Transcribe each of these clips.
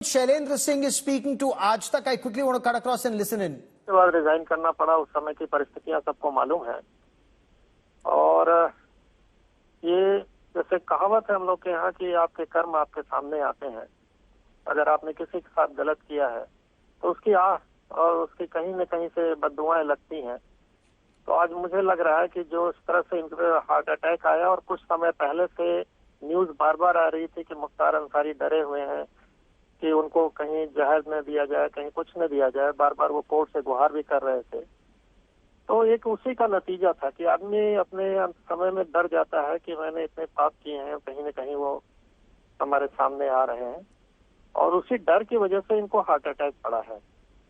Shailendra Singh is speaking to Aaj Tak. I quickly want to cut across and listen in. के बाद resign करना पड़ा। उस समय की परिस्थितियां सबको मालूम है। और ये जैसे कहावत है हम लोग के यहाँ कि आपके कर्म आपके सामने आते हैं। अगर आपने किसी के साथ गलत किया है तो उसकी आह और उसकी कहीं न कहीं से बद्दुआएं लगती हैं। तो आज मुझे लग रहा है कि जो इस तरह से इनके हार्ट अटैक आया और कुछ समय पहले से न्यूज बार बार आ रही थी कि मुख्तार अंसारी डरे हुए हैं कि उनको कहीं जहर न दिया जाए, कहीं कुछ न दिया जाए, बार बार वो कोर्ट से गुहार भी कर रहे थे। तो एक उसी का नतीजा था कि आदमी अपने समय में डर जाता है कि मैंने इतने पाप किए हैं, कहीं न कहीं वो हमारे सामने आ रहे हैं और उसी डर की वजह से इनको हार्ट अटैक पड़ा है।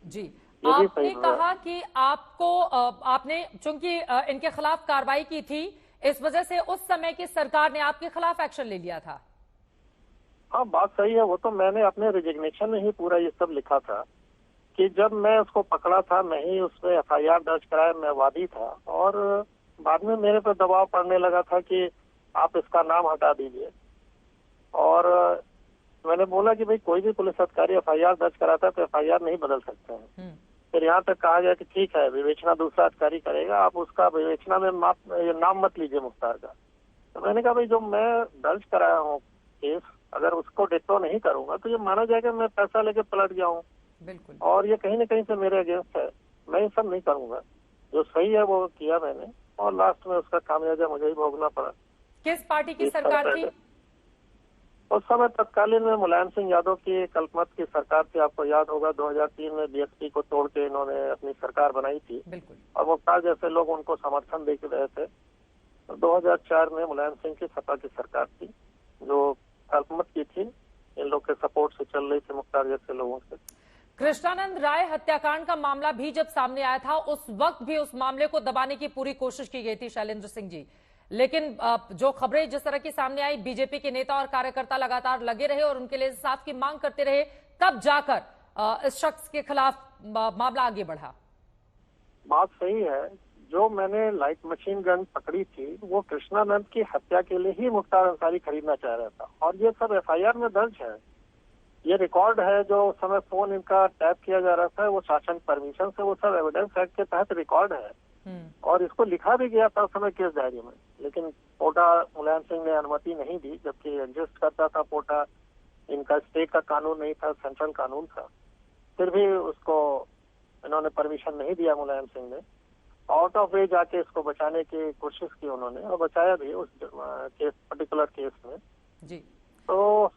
जी, आपने कहा कि आपने चूंकि इनके खिलाफ कार्रवाई की थी, इस वजह से उस समय की सरकार ने आपके खिलाफ एक्शन ले लिया था। हाँ, बात सही है। वो तो मैंने अपने रिजिग्नेशन में ही पूरा ये सब लिखा था कि जब मैं उसको पकड़ा था मैं ही उसमें एफआईआर दर्ज कराया, मैं वादी था और बाद में मेरे पर दबाव पड़ने लगा था कि आप इसका नाम हटा दीजिए। और मैंने बोला कि भाई कोई भी पुलिस अधिकारी एफआईआर दर्ज कराता है तो एफआईआर नहीं बदल सकते हैं। फिर यहाँ तक कहा गया कि ठीक है, विवेचना दूसरा अधिकारी करेगा, आप उसका विवेचना में नाम मत लीजिए मुख्तार का। तो मैंने कहा भाई जो मैं दर्ज कराया हूँ केस, अगर उसको डिटो नहीं करूंगा तो ये माना जाएगा मैं पैसा लेके पलट गया हूँ। बिल्कुल। और ये कहीं न कहीं से मेरे अगेंस्ट है। मैं ये सब नहीं करूंगा। जो सही है वो किया मैंने और लास्ट में उसका खामियाजा मुझे ही भोगना पड़ा। किस पार्टी की सरकार थी उस समय? तत्कालीन में मुलायम सिंह यादव की अल्पमत की सरकार थी। आपको याद होगा 2003 में बीएसपी को तोड़ के इन्होंने अपनी सरकार बनाई थी। बिल्कुल। और मुख्तार जैसे लोग उनको समर्थन दे रहे थे। तो 2004 में मुलायम सिंह की सपा की सरकार थी जो अल्पमत की थी, इन लोग के सपोर्ट से चल रही थी मुख्तार जैसे लोगों से। कृष्णानंद राय हत्याकांड का मामला भी जब सामने आया था उस वक्त भी उस मामले को दबाने की पूरी कोशिश की गई थी शैलेंद्र सिंह जी, लेकिन जो खबरें जिस तरह की सामने आई, बीजेपी के नेता और कार्यकर्ता लगातार लगे रहे और उनके लिए इंसाफ की मांग करते रहे, तब जाकर इस शख्स के खिलाफ मामला आगे बढ़ा। बात सही है। जो मैंने लाइट मशीन गन पकड़ी थी वो कृष्णानंद की हत्या के लिए ही मुख्तार अंसारी खरीदना चाह रहा था और ये सब एफआईआर में दर्ज है। ये रिकॉर्ड है। जो उस समय फोन इनका टैप किया जा रहा था वो शासन परमिशन से, वो सब एविडेंस एक्ट के तहत रिकॉर्ड है और इसको लिखा भी गया था उस समय केस डायरी में। लेकिन पोटा मुलायम सिंह ने अनुमति नहीं दी, जबकि एडजस्ट करता था पोटा। इनका स्टेट का कानून नहीं था, सेंट्रल कानून था। फिर भी उसको इन्होंने परमिशन नहीं दिया मुलायम सिंह ने। आउट ऑफ वे जाके इसको बचाने की कोशिश की उन्होंने और बचाया भी उस केस, पर्टिकुलर केस में। जी, तो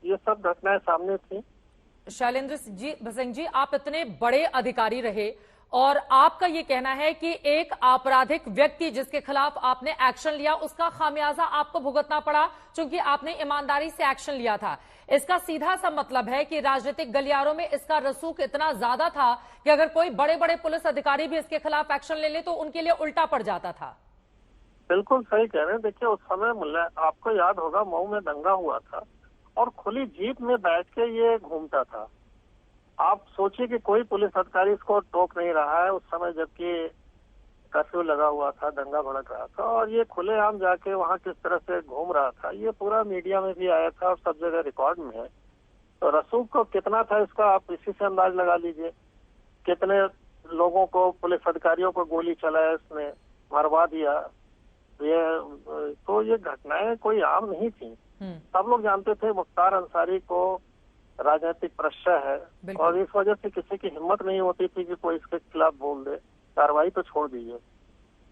ये सब घटनाएं सामने थी। शैलेंद्र सिंह जी, आप इतने बड़े अधिकारी रहे और आपका ये कहना है कि एक आपराधिक व्यक्ति जिसके खिलाफ आपने एक्शन लिया उसका खामियाजा आपको भुगतना पड़ा क्योंकि आपने ईमानदारी से एक्शन लिया था। इसका सीधा सा मतलब है कि राजनीतिक गलियारों में इसका रसूख इतना ज्यादा था कि अगर कोई बड़े बड़े पुलिस अधिकारी भी इसके खिलाफ एक्शन ले ले तो उनके लिए उल्टा पड़ जाता था। बिल्कुल सही कह रहे हैं। देखिए उस समय आपको याद होगा मऊ में दंगा हुआ था और खुली जीप में बैठ के ये घूमता था। आप सोचिए कि कोई पुलिस अधिकारी इसको टोक नहीं रहा है उस समय, जबकि कर्फ्यू लगा हुआ था, दंगा भड़क रहा था और ये खुलेआम जाके वहाँ किस तरह से घूम रहा था ये पूरा मीडिया में भी आया था और सब जगह रिकॉर्ड में है। तो रसूख को कितना था इसका आप इसी से अंदाज लगा लीजिए। कितने लोगों को, पुलिस अधिकारियों को गोली चलाया इसने, मरवा दिया। ये घटनाएं कोई आम नहीं थी। सब लोग जानते थे मुख्तार अंसारी को राजनीतिक प्रश्रय है और इस वजह से किसी की हिम्मत नहीं होती थी कि कोई इसके खिलाफ बोल दे। कार्रवाई तो छोड़ दीजिए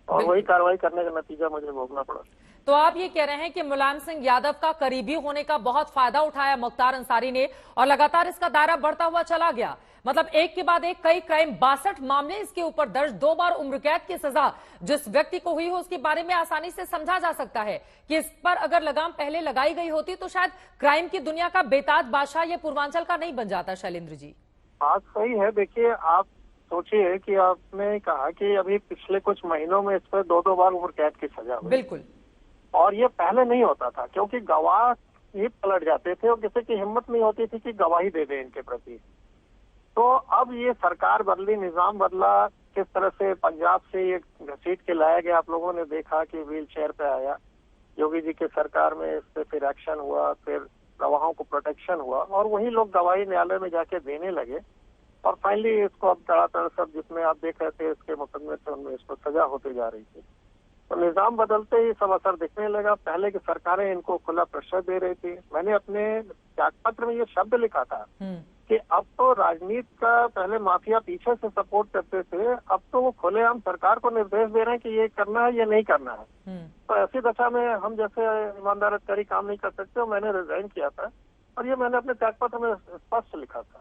और वही कार्रवाई करने का नतीजा मुझे भोगना पड़ा। तो आप ये कह रहे हैं कि मुलायम सिंह यादव का करीबी होने का बहुत फायदा उठाया मुख्तार अंसारी ने और लगातार इसका दायरा बढ़ता हुआ चला गया। मतलब एक के बाद एक कई क्राइम, 62 मामले इसके ऊपर दर्ज, 2 बार उम्र कैद की सजा जिस व्यक्ति को हुई हो उसके बारे में आसानी से समझा जा सकता है कि इस पर अगर लगाम पहले लगाई गई होती तो शायद क्राइम की दुनिया का बेताज बादशाह ये पूर्वांचल का नहीं बन जाता। शैलेंद्र जी, बात सही है। देखिए आप सोचिए कि आपने कहा कि अभी पिछले कुछ महीनों में इस पर 2 बार उम्र कैद की सजा हुई। बिल्कुल। और ये पहले नहीं होता था क्योंकि गवाह ही पलट जाते थे और किसी की हिम्मत नहीं होती थी कि गवाही दे दे इनके प्रति। तो अब ये सरकार बदली, निजाम बदला, किस तरह से पंजाब से ये घसीट के लाया गया। आप लोगों ने देखा कि व्हील चेयर पे आया योगी जी के सरकार में, इस पे फिर एक्शन हुआ, फिर गवाहों को प्रोटेक्शन हुआ और वही लोग गवाही न्यायालय में जाके देने लगे और फाइनली इसको अब तड़ातड़ सब जिसमें आप देख रहे थे इसके मुकदमे थे उनमें इसको सजा होती जा रही थी। तो निजाम बदलते ही सब असर दिखने लगा। पहले की सरकारें इनको खुला प्रेशर दे रही थी। मैंने अपने त्यागपत्र में ये शब्द लिखा था कि अब तो राजनीति का पहले माफिया पीछे से सपोर्ट करते थे, अब तो वो खुलेआम सरकार को निर्देश दे रहे हैं कि ये करना है ये नहीं करना है। तो ऐसी दशा में हम जैसे ईमानदार अधिकारी काम नहीं कर सकते। मैंने रिजाइन किया था और ये मैंने अपने त्यागपत्र में स्पष्ट लिखा था।